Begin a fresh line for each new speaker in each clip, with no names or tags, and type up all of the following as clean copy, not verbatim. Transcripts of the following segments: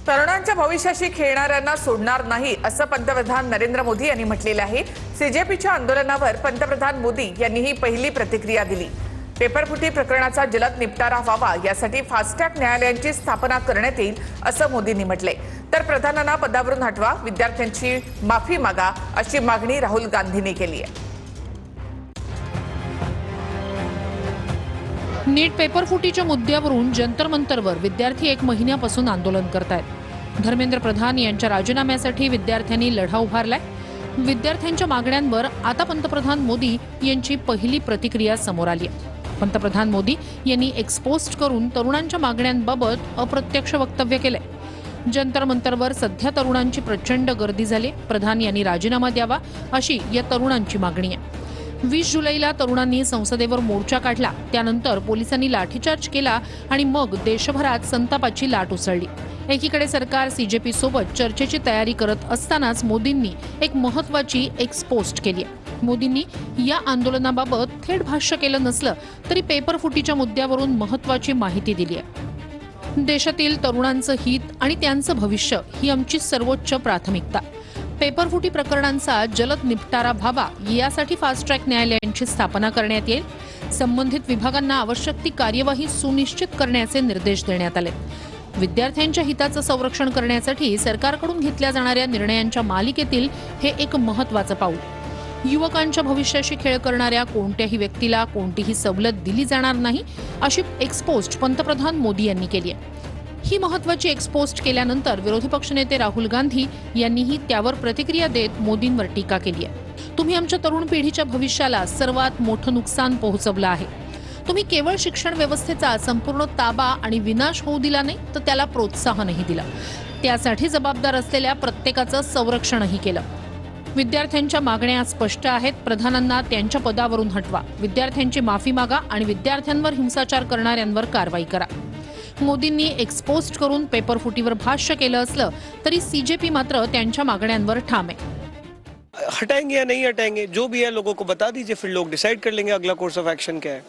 तरुणांच्या भविष्याशी खेळणाऱ्यांना सोडणार नाही असं पंतप्रधान नरेंद्र मोदी यांनी म्हटलेलं आहे। सीजेपीच्या आंदोलनावर पंतप्रधान मोदी यांनी ही पहिली प्रतिक्रिया दिली। पेपरफुटी प्रकरणाचा जलद निपटारा व्हावा यासाठी फास्टॅग न्यायालयांची स्थापना करण्यात येईल असं मोदींनी म्हटलंय। तर प्रधानांना पदावरून हटवा, विद्यार्थ्यांची माफी मागा अशी मागणी राहुल गांधींनी केली आहे।
नीट पेपरफुटीच्या मुद्द्यावरून जंतर मंतरवर विद्यार्थी 1 महिन्यापासून आंदोलन करतायत। धर्मेंद्र प्रधान यांच्या राजीनाम्यासाठी विद्यार्थ्यांनी लढा उभारलाय। विद्यार्थ्यांच्या मागण्यांवर आता पंतप्रधान मोदी यांची पहिली प्रतिक्रिया समोर आली आहे। पंतप्रधान मोदी यांनी एक्सपोस्ट करून तरुणांच्या मागण्यांबाबत अप्रत्यक्ष वक्तव्य केलंय। जंतर मंतरवर सध्या तरुणांची प्रचंड गर्दी झाली। प्रधान यांनी राजीनामा द्यावा अशी या तरुणांची मागणी आहे। 20 जुलैला तरुणांनी संसदेवर मोर्चा काढला, त्यानंतर पोलिसांनी लाठीचार्ज केला आणि मग देशभरात संतापाची लाट उसळली। एकीकडे सरकार सीजेपी सोबत चर्चेची तयारी करत असतानाच मोदींनी एक महत्त्वाची एक्सपोस्ट केली आहे। मोदींनी या आंदोलनाबाबत थेट भाष्य केलं नसलं तरी पेपरफुटीच्या मुद्द्यावरून महत्त्वाची माहिती दिली आहे। देशातील तरुणांचं हित आणि त्यांचं भविष्य ही आमची सर्वोच्च प्राथमिकता। पेपरफुटी प्रकरणांचा जलद निपटारा व्हावा यासाठी फास्ट ट्रॅक न्यायालयांची स्थापना करण्यात येईल। संबंधित विभागांना आवश्यक ती कार्यवाही सुनिश्चित करण्याचे निर्देश देण्यात आले। विद्यार्थ्यांच्या हिताचं संरक्षण करण्यासाठी सरकारकडून घेतल्या जाणाऱ्या निर्णयांच्या मालिकेतील हे एक महत्त्वाचं पाऊल। युवकांच्या भविष्याशी खेळ करणाऱ्या कोणत्याही व्यक्तीला कोणतीही सवलत दिली जाणार नाही अशी एक्सपोस्ट पंतप्रधान मोदी यांनी केली आहे। ही महत्त्वाची एक्सपोस्ट केल्यानंतर विरोधी पक्षनेते राहुल गांधी यांनीही त्यावर प्रतिक्रिया देत मोदींवर टीका केली आहे। तुम्ही आमच्या तरुण पिढीच्या भविष्याला सर्वात मोठं नुकसान पोहोचवलं आहे। तुम्ही केवळ शिक्षण व्यवस्थेचा संपूर्ण ताबा आणि विनाश होऊ दिला नाही, तर त्याला प्रोत्साहनही दिलं। त्यासाठी जबाबदार असलेल्या प्रत्येकाचं संरक्षणही केलं। विद्यार्थ्यांच्या मागण्या स्पष्ट आहेत। प्रधानांना त्यांच्या पदावरून हटवा, विद्यार्थ्यांची माफी मागा आणि विद्यार्थ्यांवर हिंसाचार करणाऱ्यांवर कारवाई करा। मोदींनी एक्सपोस्ट करून पेपरफुटीवर भाष्य केलं असलं तरी सीजेपी मात्र त्यांच्या मागण्यांवर ठाम आहे।
हटाएंगे या नहीं हटाएंगे, जो भी है लोगों को बता दीजिए, फिर लोग डिसाइड कर लेंगे अगला कोर्स ऑफ एक्शन क्या है।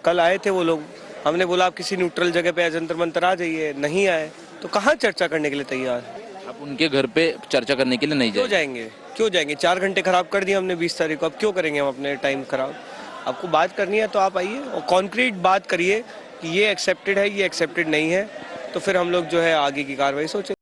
कल आए थे वो लोग, हमने बोला आप किसी न्यूट्रल जगह पे जंतर मंतर आ जाइए, नहीं आए तो कहाँ चर्चा करने के लिए तैयार।
आप उनके घर पे चर्चा करने के लिए नहीं
जाएंगे? क्यों जाएंगे? 4 घंटे खराब कर दिए हमने 20 तारीख को, अब क्यों करेंगे हम अपने टाइम खराब। आपको बात करनी है तो आप आइए और कॉन्क्रीट बात करिए कि ये एक्सेप्टेड है, ये एक्सेप्टेड नहीं है, तो फिर हम लोग जो है आगे की कार्रवाई सोचेंगे।